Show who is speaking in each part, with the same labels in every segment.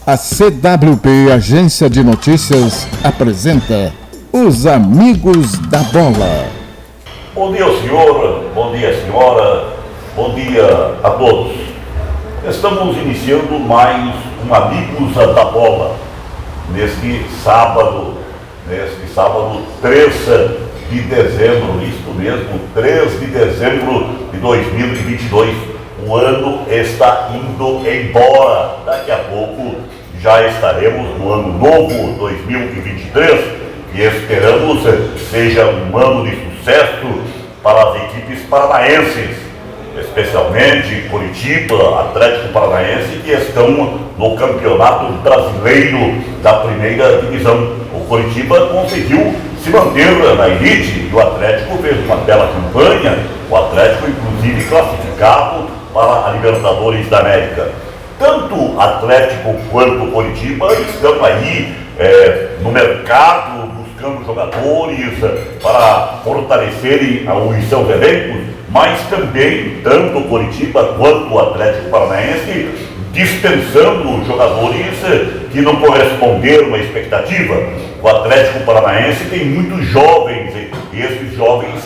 Speaker 1: A CWP, Agência de Notícias, apresenta Os Amigos da Bola.
Speaker 2: Bom dia, senhor, bom dia, senhora, bom dia a todos. Estamos iniciando mais um Amigos da Bola, neste sábado 3 de dezembro, isto mesmo, 3 de dezembro de 2022. O ano está indo embora. Daqui a pouco já estaremos no ano novo 2023, que esperamos seja um ano de sucesso para as equipes paranaenses, especialmente Curitiba, Atlético Paranaense, que estão no Campeonato Brasileiro da Primeira Divisão. O Curitiba conseguiu se manter na elite e o Atlético fez uma bela campanha, o Atlético inclusive classificado para a Libertadores da América. Tanto Atlético quanto Curitiba estão aí no mercado buscando jogadores para fortalecerem os seus elencos, mas também tanto Curitiba quanto o Atlético Paranaense dispensando jogadores que não corresponderam à expectativa. O Atlético Paranaense tem muitos jovens e esses jovens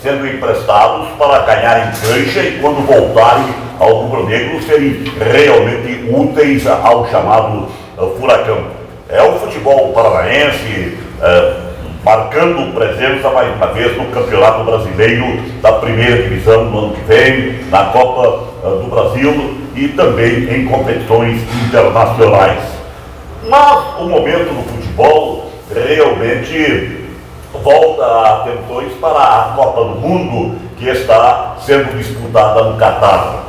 Speaker 2: sendo emprestados para ganharem cancha e quando voltarem ao rubro-negro serem realmente úteis ao chamado furacão. É o futebol paranaense marcando presença mais uma vez no Campeonato Brasileiro da Primeira Divisão no ano que vem, na Copa do Brasil e também em competições internacionais. Mas o momento do futebol realmente volta atenções para a Copa do Mundo que está sendo disputada no Catar.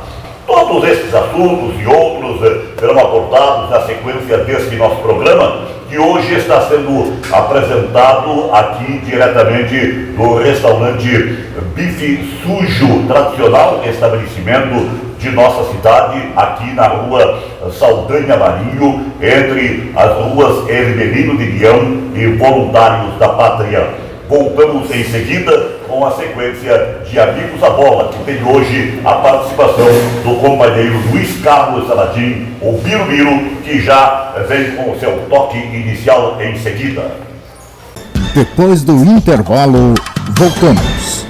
Speaker 2: Todos esses assuntos e outros serão abordados na sequência desse nosso programa, que hoje está sendo apresentado aqui diretamente do restaurante Bife Sujo, tradicional estabelecimento de nossa cidade, aqui na rua Saldanha Marinho, entre as ruas Hermelino de Leão e Voluntários da Pátria. Voltamos em seguida com a sequência de Amigos da Bola, que tem hoje a participação do companheiro Luiz Carlos Saladin, o Biro Biro, que já vem com o seu toque inicial em seguida.
Speaker 1: Depois do intervalo, voltamos.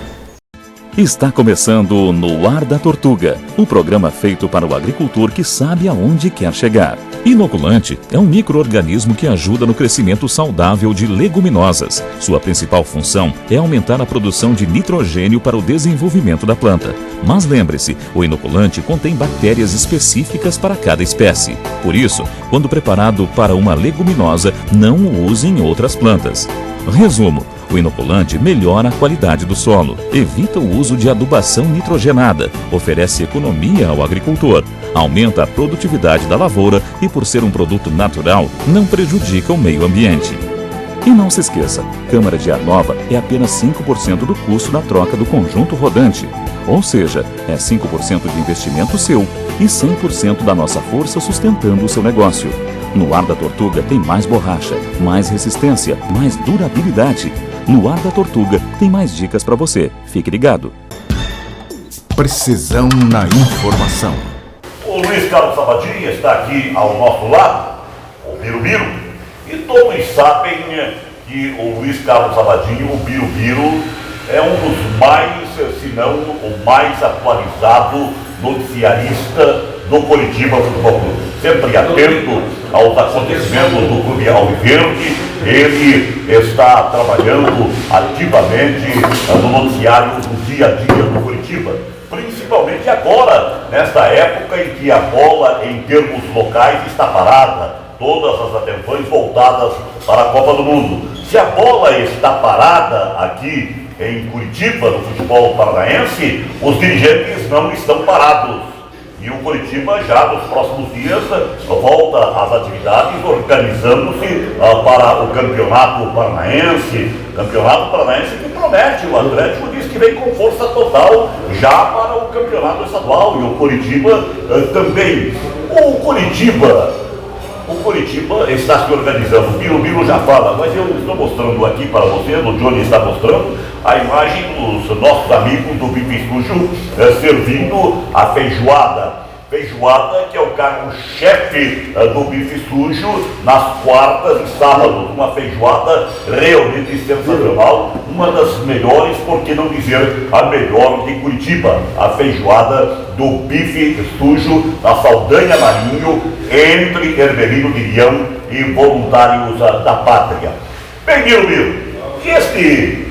Speaker 3: Está começando No Ar da Tortuga, o programa feito para o agricultor que sabe aonde quer chegar. Inoculante é um micro-organismo que ajuda no crescimento saudável de leguminosas. Sua principal função é aumentar a produção de nitrogênio para o desenvolvimento da planta. Mas lembre-se, o inoculante contém bactérias específicas para cada espécie. Por isso, quando preparado para uma leguminosa, não o use em outras plantas. Resumo: o inoculante melhora a qualidade do solo, evita o uso de adubação nitrogenada, oferece economia ao agricultor, aumenta a produtividade da lavoura e, por ser um produto natural, não prejudica o meio ambiente. E não se esqueça, câmara de ar nova é apenas 5% do custo da troca do conjunto rodante. Ou seja, é 5% de investimento seu e 100% da nossa força sustentando o seu negócio. No Ar da Tortuga tem mais borracha, mais resistência, mais durabilidade. No Ar da Tortuga tem mais dicas para você. Fique ligado.
Speaker 1: Precisão na informação.
Speaker 2: O Luiz Carlos Saladin está aqui ao nosso lado, o Biro Biro, e todos sabem que o Luiz Carlos Saladin, o Biro Biro, é um dos mais, se não o mais atualizado noticiarista do Curitiba Futebol Clube. Sempre atento aos acontecimentos do Clube Alviverde, ele está trabalhando ativamente no noticiário do dia a dia do Curitiba, principalmente agora, nesta época em que a bola em termos locais está parada, todas as atenções voltadas para a Copa do Mundo. Se a bola está parada aqui em Curitiba, no futebol paranaense, os dirigentes não estão parados. E o Curitiba já nos próximos dias volta às atividades, organizando-se para o Campeonato Paranaense. Campeonato Paranaense que promete, o Atlético diz que vem com força total já para o Campeonato Estadual e o Curitiba também. O Curitiba está se organizando. O Biro já fala, mas eu estou mostrando aqui para você, o Johnny está mostrando a imagem dos nossos amigos do Bife Sujo servindo a feijoada. feijoada, que é o carro-chefe do bife sujo, nas quartas e sábados. Uma feijoada realmente sensacional, uma das melhores, por que não dizer a melhor de Curitiba. A feijoada do bife sujo na Saldanha Marinho, entre Hermelino Miriam e Voluntários da Pátria. Bem, Miro, e este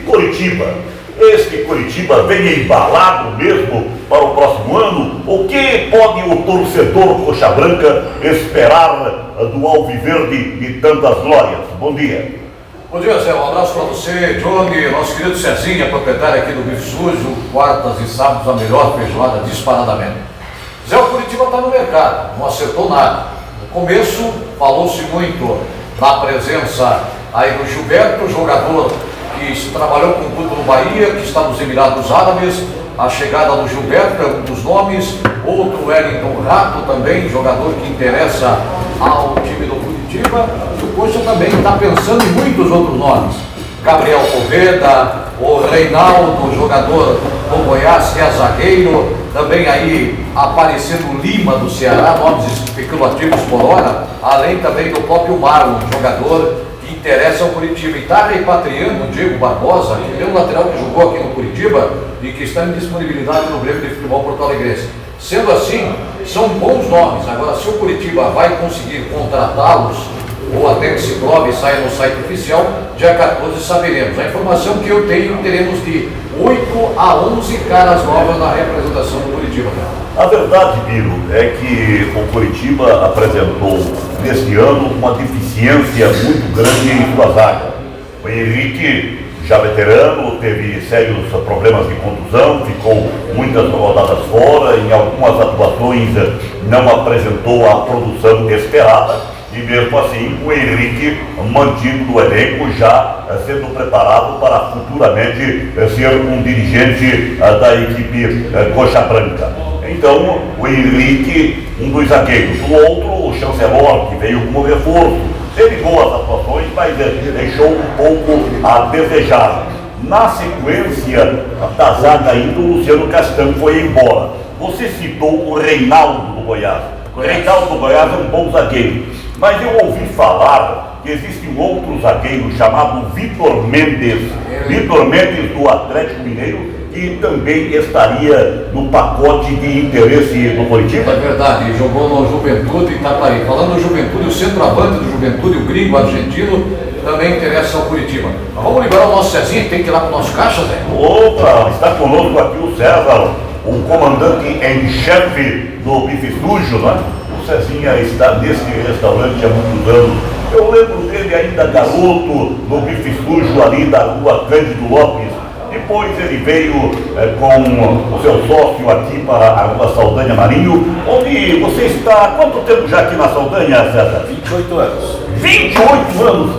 Speaker 2: Curitiba vem embalado mesmo para o próximo ano? O que pode o torcedor Coxa Branca esperar do Alviverde de tantas glórias? Bom dia.
Speaker 4: Bom dia, Zé. Um abraço para você, Johnny, nosso querido Cezinha, proprietário aqui do Bife Sujo, quartas e sábados, a melhor feijoada disparadamente. Zé, o Curitiba está no mercado, não acertou nada. No começo, falou-se muito na presença aí do Gilberto, jogador que trabalhou com o clube do Bahia, que está nos Emirados Árabes. A chegada do Gilberto é um dos nomes, outro Wellington Rato também, jogador que interessa ao time do Curitiba. E o Coxa também está pensando em muitos outros nomes. Gabriel Poveda, o Reinaldo, jogador do Goiás, que é zagueiro. Também aí Aparecido Lima do Ceará, nomes especulativos por hora. Além também do próprio Marlon, jogador que interessa ao Curitiba. E está repatriando o Diego Barbosa, que é um lateral que jogou aqui no Curitiba e que está em disponibilidade no Grêmio de Futebol Porto Alegrense. Sendo assim, são bons nomes. Agora, se o Curitiba vai conseguir contratá-los, ou até que se prove e saia no site oficial, dia 14 saberemos. A informação que eu tenho, teremos de 8 a 11 caras novas na representação do Curitiba.
Speaker 2: A verdade, Biro, é que o Curitiba apresentou neste ano uma deficiência muito grande em sua zaga. O Henrique, já veterano, teve sérios problemas de contusão, ficou muitas rodadas fora, em algumas atuações não apresentou a produção esperada. E mesmo assim, o Henrique mantido no elenco, já sendo preparado para futuramente ser um dirigente da equipe Coxa Branca. Então, o Henrique, um dos zagueiros. O outro, o Chancelor, que veio como reforço. Teve boas atuações, mas deixou um pouco a desejar. Na sequência da zaga ainda, o Luciano Castanho foi embora. Você citou o Reinaldo do Goiás. O Reinaldo do Goiás é um bom zagueiro. Mas eu ouvi falar que existe um outro zagueiro chamado Vitor Mendes. Vitor Mendes do Atlético Mineiro, que também estaria no pacote de interesse do Curitiba.
Speaker 4: É verdade, jogou no Juventude e Itapaí. Falando do Juventude, o centroavante do Juventude, o gringo argentino, também interessa ao Curitiba. Mas vamos liberar o nosso Cezinha, tem que ir lá para o nosso caixa, Zé?
Speaker 2: Opa, está conosco aqui o César, o comandante em chefe do Bife Sujo, né? O Cezinha está nesse restaurante há muitos anos. Eu lembro dele ainda garoto, no Bife Sujo ali da rua Cândido Lopes. Depois ele veio com o seu sócio aqui para a rua Saldanha Marinho, onde você está há quanto tempo já aqui na Saldanha, César?
Speaker 5: 28 anos.
Speaker 2: 28 anos!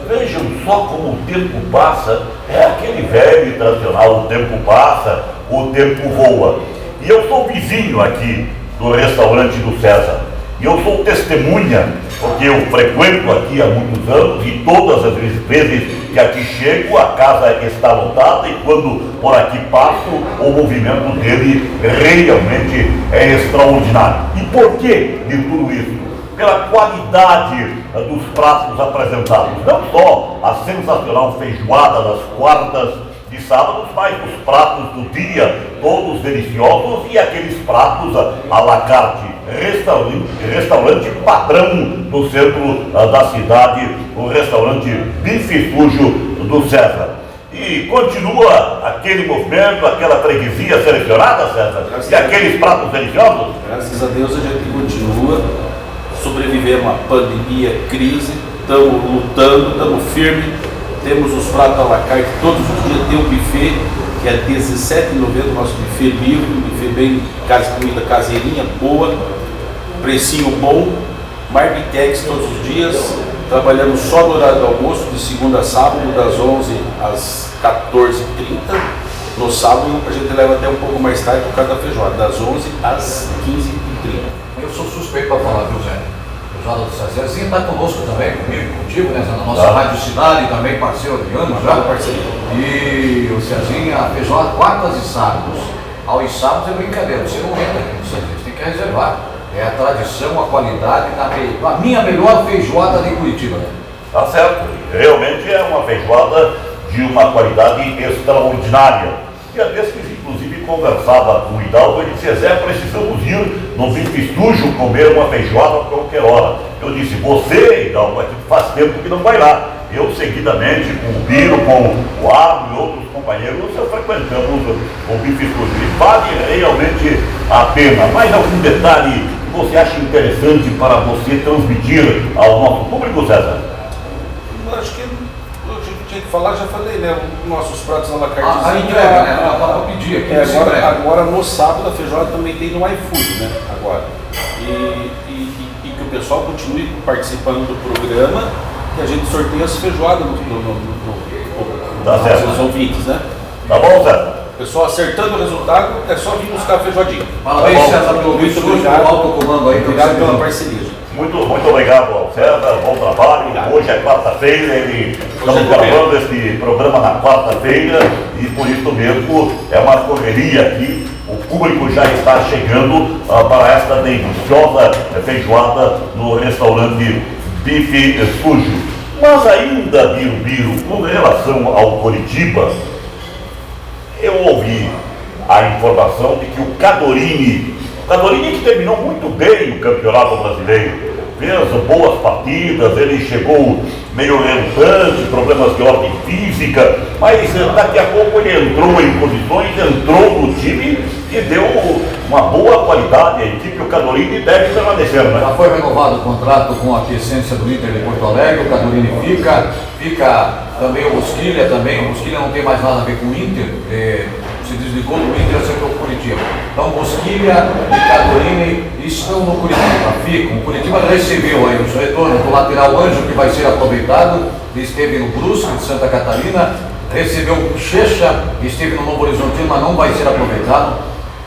Speaker 2: Vejam só como o tempo passa. É aquele velho e tradicional, o tempo passa, o tempo voa. E eu sou vizinho aqui do restaurante do César. E eu sou testemunha, porque eu frequento aqui há muitos anos e todas as vezes que aqui chego, a casa está lotada e quando por aqui passo, o movimento dele realmente é extraordinário. E por que de tudo isso? Pela qualidade dos pratos apresentados. Não só a sensacional feijoada das quartas de sábados, mas os pratos do dia, todos deliciosos, e aqueles pratos à la carte. Restaurante padrão do centro da cidade, o restaurante Bife Sujo do César. E continua aquele movimento, aquela freguesia selecionada, César? E aqueles pratos deliciosos?
Speaker 5: Graças a Deus a gente continua, sobreviver a uma pandemia, crise, estamos lutando, estamos firmes, temos os pratos à la carte todos os dias, tem um buffet que é R$17,90, nosso buffet livre, um buffet bem comida caseirinha, boa, precinho bom, marmitex todos os dias, trabalhamos só no horário do almoço, de segunda a sábado, das 11 às 14h30, no sábado a gente leva até um pouco mais tarde por causa da feijoada, das 11 às 15h30.
Speaker 4: Eu sou suspeito para falar, viu, Zé? O Cezinha está conosco também, comigo, contigo, né? Na nossa Rádio Cidade, também parceiro de anos já.
Speaker 5: Parceria.
Speaker 4: E o Cezinha, a feijoada quartas e sábados. Aos sábados é brincadeira, você não entra aqui no Cezinha, você tem que reservar. É a tradição, a qualidade, a minha melhor feijoada de Curitiba.
Speaker 2: Tá certo. Realmente é uma feijoada de uma qualidade extraordinária. E a vez que inclusive conversava com o Hidalgo, ele disse: Zé, precisamos ir no Bife Sujo comer uma feijoada a qualquer hora. Eu disse: você, Hidalgo, faz tempo que não vai lá. Eu, seguidamente, com o Biro, com o Arno e outros companheiros, frequentamos o Bife Sujo. E vale realmente a pena. Mais algum detalhe que você acha interessante para você transmitir ao nosso público, César?
Speaker 5: Eu acho que eu tinha que falar, já falei, né? Nossos pratos à la carte.
Speaker 4: A entrega, né? Para pedir aqui.
Speaker 5: Agora no sábado a feijoada também tem no iFood, né? Agora. E que o pessoal continue participando do programa, que a gente sorteia as feijoadas nos ouvintes, né?
Speaker 2: Tá bom, César?
Speaker 5: O pessoal acertando o resultado, é só vir buscar a feijoadinha.
Speaker 4: Parabéns, César, pelo
Speaker 5: Muito obrigado.
Speaker 4: alto comando aí.
Speaker 5: Obrigado pela parceria.
Speaker 2: Muito obrigado ao César, bom trabalho. Hoje é quarta-feira, estamos gravando este programa na quarta-feira e por isso mesmo é uma correria aqui. O público já está chegando para esta deliciosa feijoada no restaurante Bife Sujo. Mas ainda, Biro, com relação ao Coritiba, eu ouvi a informação de que o Cadorini que terminou muito bem o Campeonato Brasileiro, fez boas partidas, ele chegou meio relutante, problemas de ordem física, mas daqui a pouco ele entrou em condições, entrou no time e deu uma boa qualidade à equipe. O Cadorini deve permanecer, né?
Speaker 4: Já foi renovado o contrato com a Quiescência do Inter de Porto Alegre, o Cadorini fica também o Mosquilha, não tem mais nada a ver com o Inter, se desligou do Inter, acertou o Curitiba. Então Mosquilha e Cadorini estão no Curitiba, ficam. O Curitiba recebeu aí o retorno do lateral Anjo, que vai ser aproveitado, esteve no Brusque de Santa Catarina, recebeu o Checha, esteve no Novo Horizontino, mas não vai ser aproveitado,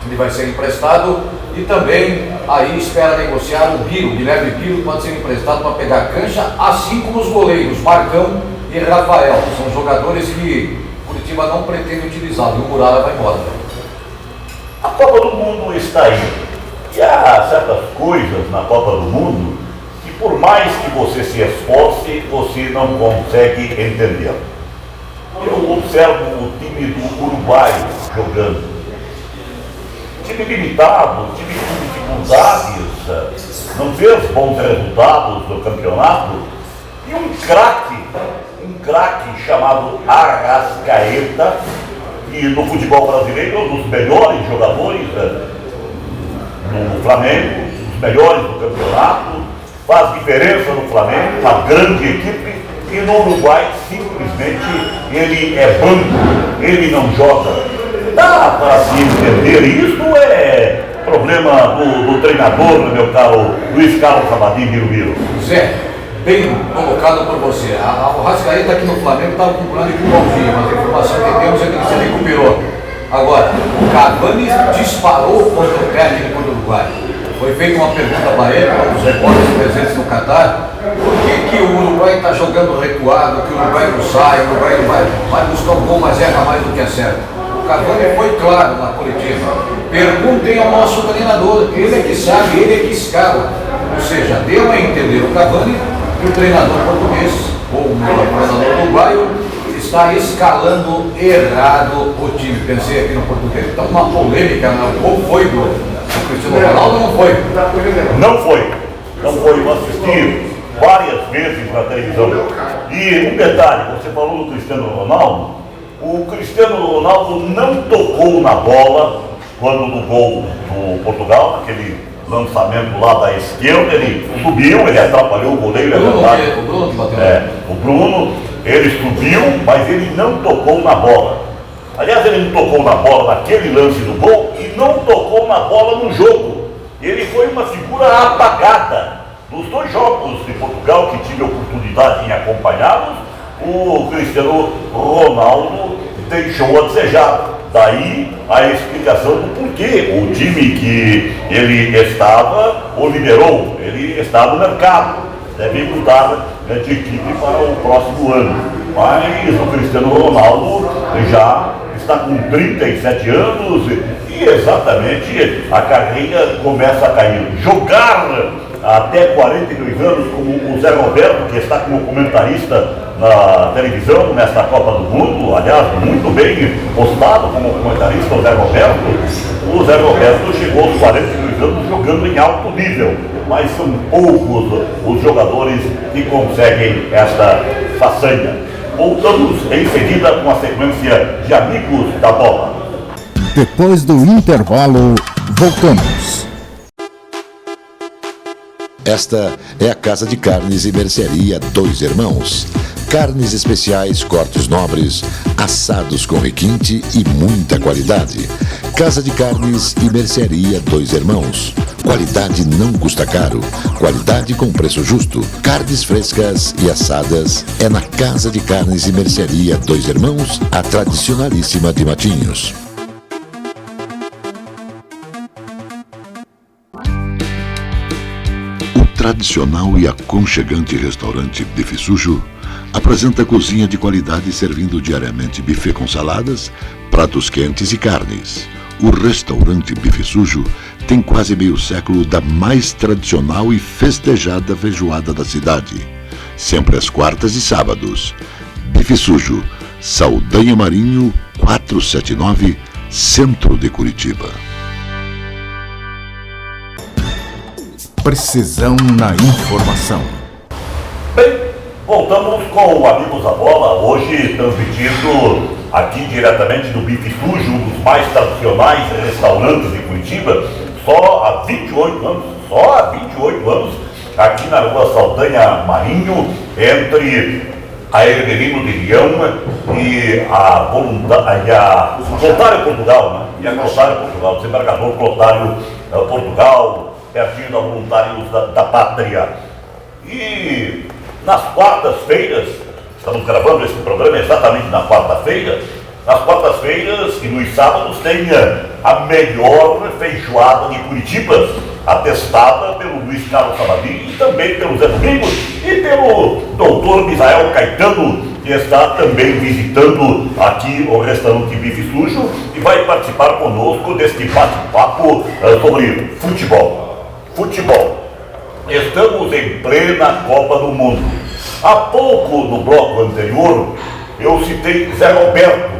Speaker 4: ele vai ser emprestado. E também aí espera negociar o Guilherme Biro, que pode ser emprestado para pegar a cancha, assim como os goleiros Marcão e Rafael. São jogadores que Curitiba não pretende utilizar, e o Muralha vai embora.
Speaker 2: A Copa do Mundo está aí. E há certas coisas na Copa do Mundo que, por mais que você se esforce, você não consegue entender. Eu observo o time do Uruguai jogando. Time limitado, time com dificuldades, não fez bons resultados no campeonato. E um craque chamado Arrascaeta, que no futebol brasileiro é um dos melhores jogadores no Flamengo, os melhores do campeonato, faz diferença no Flamengo, uma grande equipe, e no Uruguai simplesmente ele é banco, ele não joga. Dá para se entender, isso é problema do treinador, meu caro Luiz Carlos Sabadim Biro.
Speaker 4: Zé, bem colocado por você. O Arrascaeta aqui no Flamengo estava com um plano de pulmãozinho, mas a informação que temos é que ele se recuperou. Agora, o Cavani disparou contra o técnico do Uruguai. Foi feita uma pergunta para ele, para os repórteres presentes no Catar, por que o Uruguai está jogando recuado, que o Uruguai não sai, o Uruguai vai buscar um gol, mas erra mais do que acerta. O Cavani foi claro na coletiva. Perguntem ao nosso treinador, ele é que sabe, ele é que escala. Ou seja, deu a entender o Cavani que o treinador português, ou o treinador uruguaio, está escalando errado o time. Pensei aqui no português. Então, uma polêmica, né? O gol foi do Cristiano Ronaldo ou não foi?
Speaker 2: Não foi. Eu assisti várias vezes na televisão. E um detalhe, você falou do Cristiano Ronaldo. O Cristiano Ronaldo não tocou na bola quando no gol do Portugal, aquele lançamento lá da esquerda, ele subiu, ele atrapalhou o goleiro, é verdade.
Speaker 4: O Bruno que bateu.
Speaker 2: O Bruno, ele subiu, mas ele não tocou na bola. Aliás, ele não tocou na bola naquele lance do gol e não tocou na bola no jogo. Ele foi uma figura apagada. Nos dois jogos de Portugal que tive a oportunidade em acompanhá-los, o Cristiano Ronaldo deixou a desejar. Daí a explicação do porquê o time que ele estava o liberou. Ele está no mercado, deve mudar de equipe para o próximo ano. Mas o Cristiano Ronaldo já está com 37 anos e exatamente a carreira começa a cair. Jogar até 42 anos, como o Zé Roberto, que está como comentarista na televisão nesta Copa do Mundo, aliás, muito bem postado como comentarista o Zé Roberto. O Zé Roberto chegou aos 42 anos jogando em alto nível, mas são poucos os jogadores que conseguem esta façanha. Voltamos em seguida com a sequência de Amigos da Bola.
Speaker 1: Depois do intervalo, voltamos.
Speaker 6: Esta é a Casa de Carnes e Mercearia Dois Irmãos. Carnes especiais, cortes nobres, assados com requinte e muita qualidade. Casa de Carnes e Mercearia Dois Irmãos. Qualidade não custa caro. Qualidade com preço justo. Carnes frescas e assadas é na Casa de Carnes e Mercearia Dois Irmãos, a tradicionalíssima de Matinhos. O tradicional e aconchegante restaurante Bife Sujo apresenta cozinha de qualidade servindo diariamente buffet com saladas, pratos quentes e carnes. O restaurante Bife Sujo tem quase meio século da mais tradicional e festejada feijoada da cidade. Sempre às quartas e sábados. Bife Sujo, Saldanha Marinho, 479, Centro de Curitiba.
Speaker 1: Precisão na informação.
Speaker 2: Bem, voltamos com o Amigos da Bola, hoje transmitido aqui diretamente do Bife Sujo, um dos mais tradicionais restaurantes de Curitiba, só há 28 anos, aqui na rua Saldanha Marinho, entre a Hermelino de Leão e a Clotário Portugal, né? E a Clotário Portugal, o desembargador Clotário Portugal, pertinho da Voluntários da Pátria. E nas quartas-feiras, estamos gravando esse programa exatamente na quarta-feira, nas quartas-feiras e nos sábados tem a melhor feijoada de Curitiba, atestada pelo Luiz Carlos Sabadini e também pelo Zé Domingos e pelo doutor Misael Caetano, que está também visitando aqui o restaurante Bife Sujo e vai participar conosco deste bate-papo sobre futebol. Estamos em plena Copa do Mundo. Há pouco, no bloco anterior, eu citei Zé Roberto,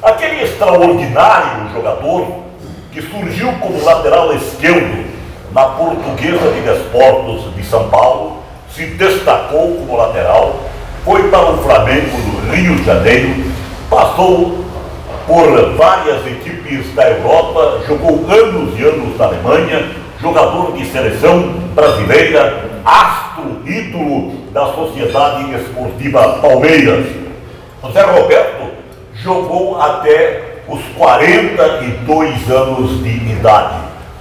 Speaker 2: aquele extraordinário jogador que surgiu como lateral esquerdo na Portuguesa de Desportos de São Paulo, se destacou como lateral, foi para o Flamengo do Rio de Janeiro, passou por várias equipes da Europa, jogou anos e anos na Alemanha, jogador de seleção brasileira, astro, ídolo da Sociedade Esportiva Palmeiras. O Zé Roberto jogou até os 42 anos de idade,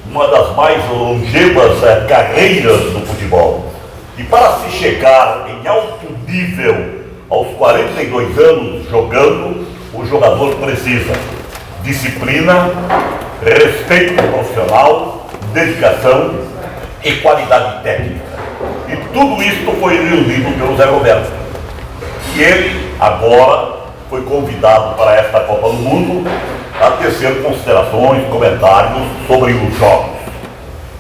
Speaker 2: uma das mais longevas carreiras do futebol. E para se chegar em alto nível aos 42 anos jogando, o jogador precisa disciplina, respeito profissional, dedicação e qualidade técnica. E tudo isso foi reunido pelo Zé Roberto. E ele agora foi convidado para esta Copa do Mundo a tecer considerações, comentários sobre os jogos.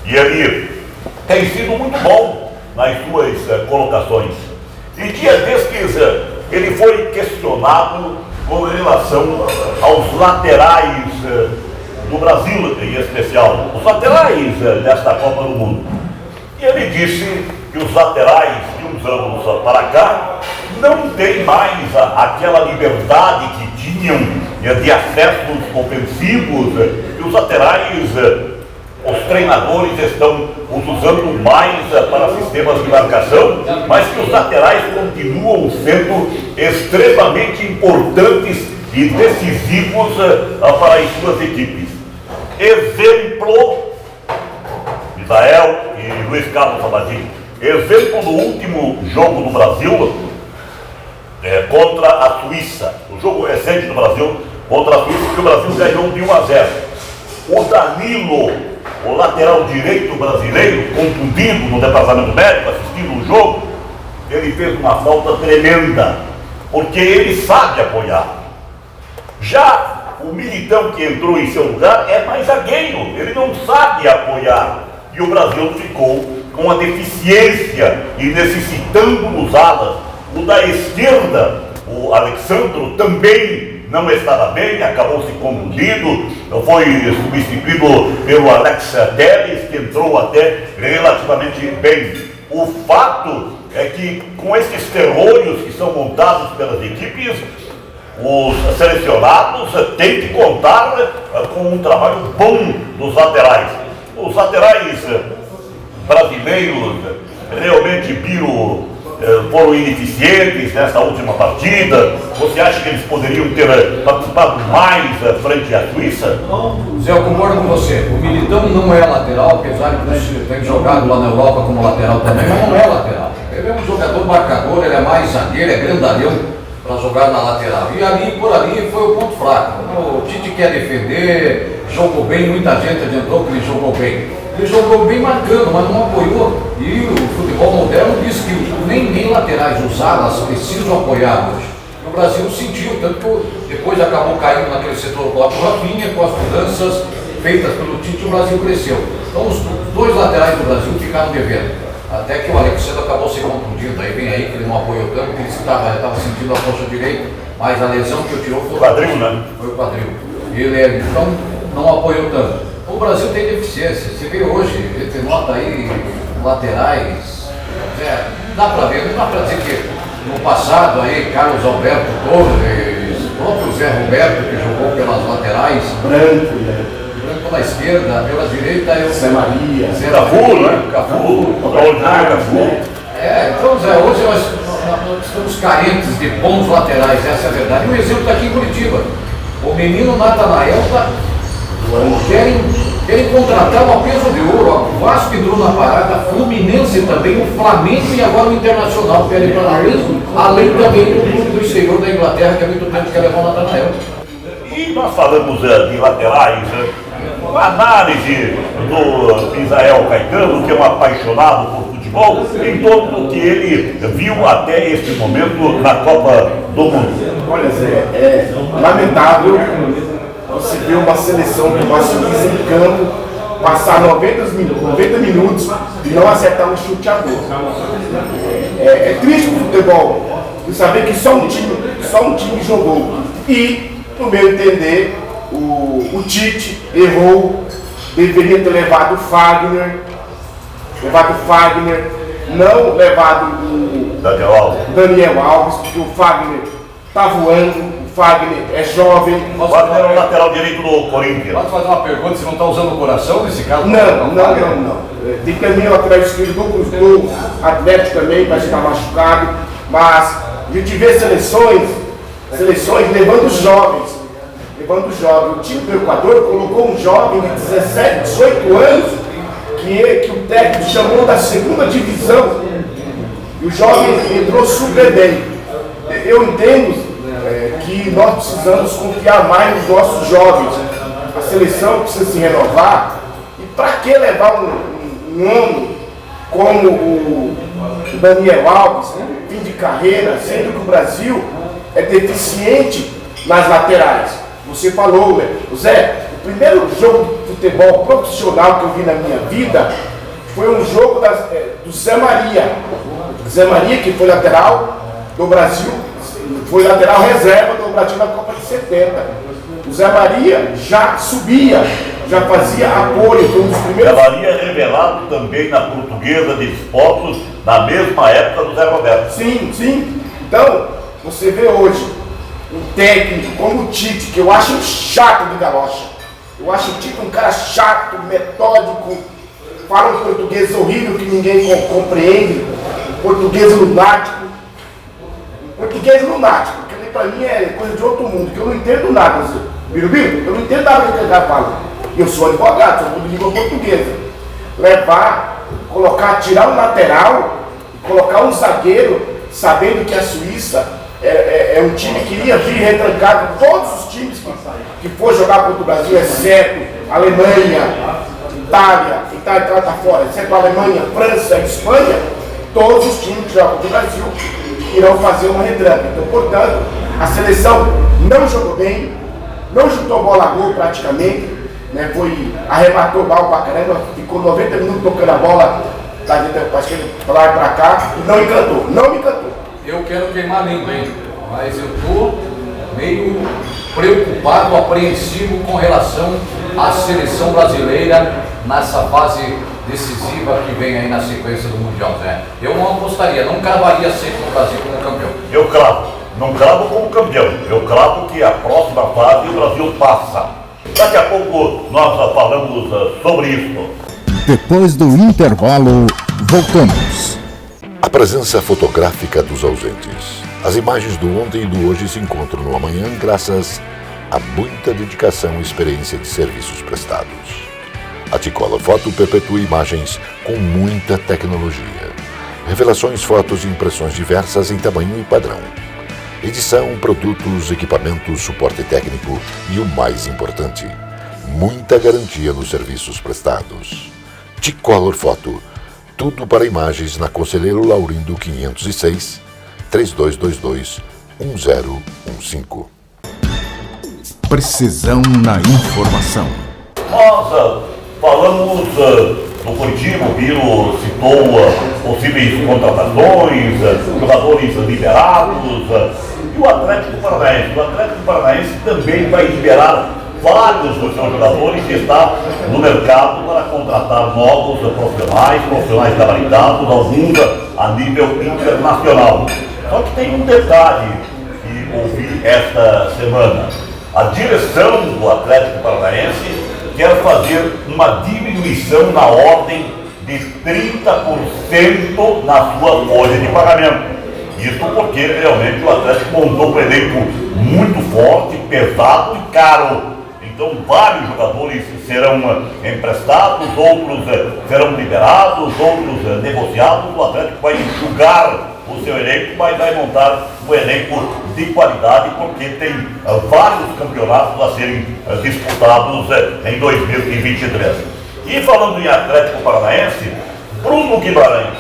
Speaker 2: E ele tem sido muito bom nas suas colocações. E dia destes ele foi questionado com relação aos laterais do Brasil, em especial, os laterais desta Copa do Mundo. E ele disse que os laterais de uns anos para cá não têm mais aquela liberdade que tinham de acessos ofensivos, que os laterais, os treinadores estão os usando mais para sistemas de marcação, mas que os laterais continuam sendo extremamente importantes e decisivos para as suas equipes. Exemplo, Misael e Luiz Carlos Sabadini, exemplo do último jogo do Brasil contra a Suíça, o jogo recente do Brasil contra a Suíça, que o Brasil ganhou de 1-0. O Danilo, o lateral direito brasileiro, contundido no departamento médico, assistindo o jogo, ele fez uma falta tremenda, porque ele sabe apoiar. Já o Militão que entrou em seu lugar é mais zagueiro, ele não sabe apoiar. E o Brasil ficou com a deficiência e necessitando nos alas. O da esquerda, o Alexandro, também não estava bem, acabou se contundindo, foi substituído pelo Alex Telles, que entrou até relativamente bem. O fato é que com esses terrores que são montados pelas equipes, os selecionados têm que contar com um trabalho bom dos laterais. Os laterais brasileiros realmente foram ineficientes nessa última partida. Você acha que eles poderiam ter participado mais frente à Suíça?
Speaker 4: Zé, eu concordo com você. O Militão não é lateral, apesar de ele ter jogado lá na Europa como lateral também, mas não é lateral. Ele é um jogador marcador, ele é mais zagueiro, é grandalhão para jogar na lateral. E ali, por ali, foi o ponto fraco. O Tite quer defender, jogou bem, muita gente adiantou que ele jogou bem. Ele jogou bem marcando, mas não apoiou. E o futebol moderno diz que nem laterais, os alas precisam apoiar hoje. O Brasil sentiu, tanto que depois acabou caindo naquele setor do Rafinha, com as mudanças feitas pelo Tite, o Brasil cresceu. Então os dois laterais do Brasil ficaram devendo. Até que o Alexandre acabou se contundindo, aí vem aí que ele não apoiou tanto, que ele estava sentindo a coxa direita, mas a lesão que o tirou foi o
Speaker 2: quadril, né?
Speaker 4: Foi o quadril. Ele então não apoiou tanto. O Brasil tem deficiência, você vê hoje, ele nota aí laterais, dá para ver, não dá para dizer que no passado aí Carlos Alberto Torres, o próprio Zé Roberto que jogou pelas laterais, Branco na esquerda, pela direita eu...
Speaker 7: Zé Maria,
Speaker 2: Cafu, né? Cafu.
Speaker 4: Então Zé, hoje nós estamos carentes de bons laterais, essa é a verdade. E o exemplo está aqui em Curitiba. O menino Natanael querem contratar uma peso de ouro. O Vasco entrou na parada, Fluminense também, o Flamengo e agora o Internacional querem para além também do clube do exterior da Inglaterra, que há muito tempo quer levar o Natanael.
Speaker 2: E nós falamos de laterais, a análise do Israel Caetano, que é um apaixonado por futebol, em torno do que ele viu até este momento na Copa do Mundo.
Speaker 7: Olha, Zé, é lamentável você ver uma seleção de uma Suíça em campo passar 90 minutos e não acertar um chute a gol. É triste o futebol de saber que só um time jogou. E, no meu entender, o Tite errou, deveria ter levado o Fagner, não levado o Daniel Alves, porque o Fagner está voando. O Fagner é jovem.
Speaker 2: O Fagner é o lateral direito do Corinthians.
Speaker 4: Pode fazer uma pergunta, você não está usando o coração nesse caso?
Speaker 7: Não. Tem também o lateral esquerdo do Atlético também, mas está machucado. Mas a gente vê seleções levando os jovens. O time do Equador colocou um jovem de 17, 18 anos que o técnico chamou da segunda divisão. E o jovem entrou super bem. Eu entendo que nós precisamos confiar mais nos nossos jovens. A seleção precisa se renovar. E para que levar um homem como o Daniel Alves, fim de carreira, sendo que o Brasil é deficiente nas laterais? Você falou, Zé, o primeiro jogo de futebol profissional que eu vi na minha vida foi um jogo do Zé Maria. Zé Maria, que foi lateral do Brasil, foi lateral reserva do Brasil na Copa de 70. O Zé Maria já subia, já fazia apoio, foi um dos primeiros.
Speaker 2: Zé Maria é revelado também na Portuguesa de Desportos, na mesma época do Zé Roberto.
Speaker 7: Sim. Então, você vê hoje um técnico como o Tite, que eu acho chato de galocha. Eu acho o Tite um cara chato, metódico, fala um português horrível que ninguém compreende, um português lunático. Que pra mim é coisa de outro mundo, que eu não entendo nada. Birubiru, eu não entendo nada do que ele fala. Eu sou advogado, sou de língua portuguesa. Tirar um lateral, colocar um zagueiro, sabendo que a Suíça é um time que iria vir retrancado. Todos os times que for jogar contra o Brasil, exceto Alemanha, Itália está fora, exceto a Alemanha, França e Espanha, todos os times que jogam contra o Brasil irão fazer uma retranca. Então, portanto, a seleção não jogou bem, não chutou bola a gol praticamente, né? Arrematou mal pra caramba, ficou 90 minutos tocando a bola pra lá e pra cá e não me encantou.
Speaker 4: Eu quero queimar a língua, hein? Mas eu tô meio preocupado, apreensivo com relação à seleção brasileira nessa fase decisiva que vem aí na sequência do Mundial, né? Eu não apostaria, não cravaria sempre no Brasil como campeão.
Speaker 2: Eu cravo, não cravo como campeão, eu cravo que a próxima fase o Brasil passa. Daqui a pouco nós falamos sobre isso.
Speaker 1: Depois do intervalo, voltamos.
Speaker 6: A presença fotográfica dos ausentes. As imagens do ontem e do hoje se encontram no amanhã graças a muita dedicação e experiência de serviços prestados. A T-Color Foto perpetua imagens com muita tecnologia. Revelações, fotos e impressões diversas em tamanho e padrão. Edição, produtos, equipamentos, suporte técnico e o mais importante, muita garantia nos serviços prestados. T-Color Foto. Tudo para imagens na Conselheiro Laurindo 506, 3222-1015.
Speaker 1: Precisão na informação.
Speaker 2: Nós falamos do Curitiba, o Biro citou possíveis contratações, jogadores liberados, e o Atlético Paranaense. O Atlético Paranaense também vai liberar vários dos seus jogadores e está no mercado para contratar novos profissionais gabaritados, alguns a nível internacional. Só que tem um detalhe que ouvi esta semana. A direção do Atlético Paranaense quer fazer uma diminuição na ordem de 30% na sua folha de pagamento. Isso porque realmente o Atlético montou um elenco muito forte, pesado e caro. Então vários jogadores serão emprestados, outros serão liberados, outros negociados. O Atlético vai enxugar o seu elenco, mas vai montar um elenco de qualidade, porque tem vários campeonatos a serem disputados em 2023. E falando em Atlético Paranaense, Bruno Guimarães,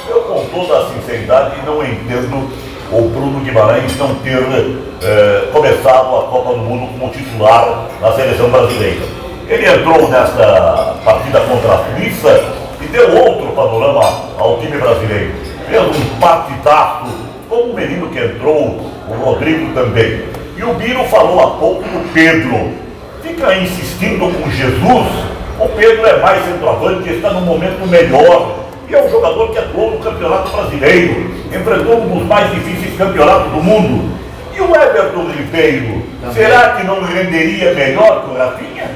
Speaker 2: eu com toda a sinceridade não entendo o Bruno Guimarães não ter começado a Copa do Mundo como titular na seleção brasileira. Ele entrou nesta partida contra a Suíça e deu outro panorama ao time brasileiro. Fez um partidaço, como o menino que entrou, o Rodrigo também. E o Biro falou há pouco do Pedro. Fica insistindo com Jesus. O Pedro é mais centroavante, está num momento melhor. E é um jogador que atuou no Campeonato Brasileiro, enfrentou um dos mais difíceis campeonatos do mundo. E o Everton Ribeiro, será que não renderia melhor que o Rafinha?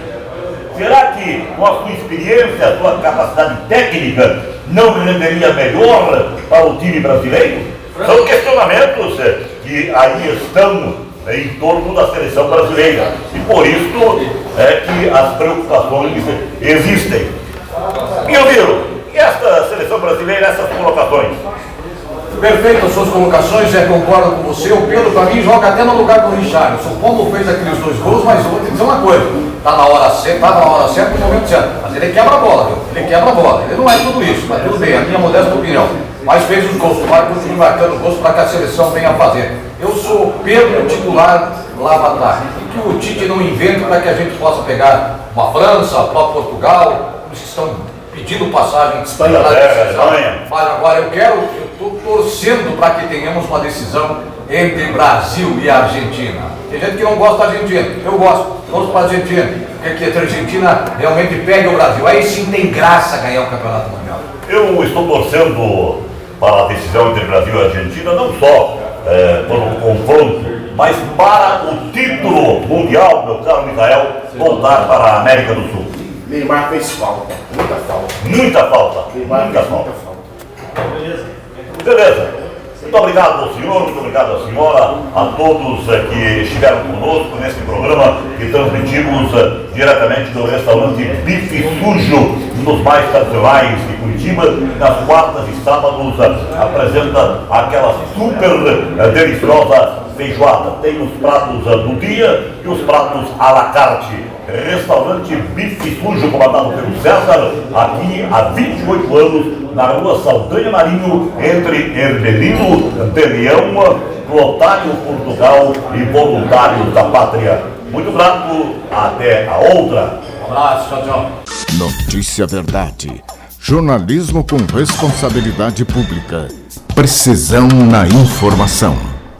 Speaker 2: Será que com a sua experiência, a sua capacidade técnica, não renderia melhor para o time brasileiro? São questionamentos que aí estão em torno da seleção brasileira. E por isso é que as preocupações existem. Meu Biro, e esta seleção brasileira, essas colocações?
Speaker 4: Perfeito as suas colocações, concordo com você. O Pedro, para mim, joga até no lugar do Richarlison. O Pombo fez aqueles 2 gols, mas eu vou te dizer uma coisa: está na hora certa, no momento certo. Mas ele quebra a bola, viu? Ele quebra a bola. Ele não é tudo isso, mas tudo bem, a minha modesta opinião. Mas fez os gols, vai continuar marcando gols para que a seleção venha a fazer. Eu sou Pedro titular lá atrás. E que o Tite não invente para que a gente possa pegar uma França, a própria Portugal, eles estão pedindo passagem
Speaker 2: Espanha.
Speaker 4: Mas agora eu estou torcendo para que tenhamos uma decisão entre Brasil e Argentina. Tem gente que não gosta da Argentina, eu gosto, torço para a Argentina, porque a Argentina realmente pega o Brasil. Aí sim tem graça ganhar o Campeonato Mundial.
Speaker 2: Eu estou torcendo para a decisão entre Brasil e Argentina, não só pelo confronto, mas para o título mundial, meu caro Micael, voltar para a América do Sul.
Speaker 7: Neymar fez falta, muita falta.
Speaker 2: Muita falta.
Speaker 7: Neymar
Speaker 2: Muita
Speaker 7: fez
Speaker 2: falta.
Speaker 7: muita falta.
Speaker 2: Beleza. Muito obrigado ao senhor, muito obrigado à senhora, a todos que estiveram conosco nesse programa que transmitimos diretamente do restaurante Bife Sujo, um dos mais tradicionais de Curitiba. Nas quartas e sábados apresenta aquela super deliciosa feijoada. Tem os pratos do dia e os pratos à la carte. Restaurante Bife Sujo, comandado pelo César, aqui há 28 anos, na rua Saldanha Marinho, entre Hermelino de Leão, Clotário, Portugal e Voluntários da Pátria. Muito grato, até a outra.
Speaker 4: Um abraço, tchau, tchau.
Speaker 1: Notícia Verdade. Jornalismo com responsabilidade pública. Precisão na informação.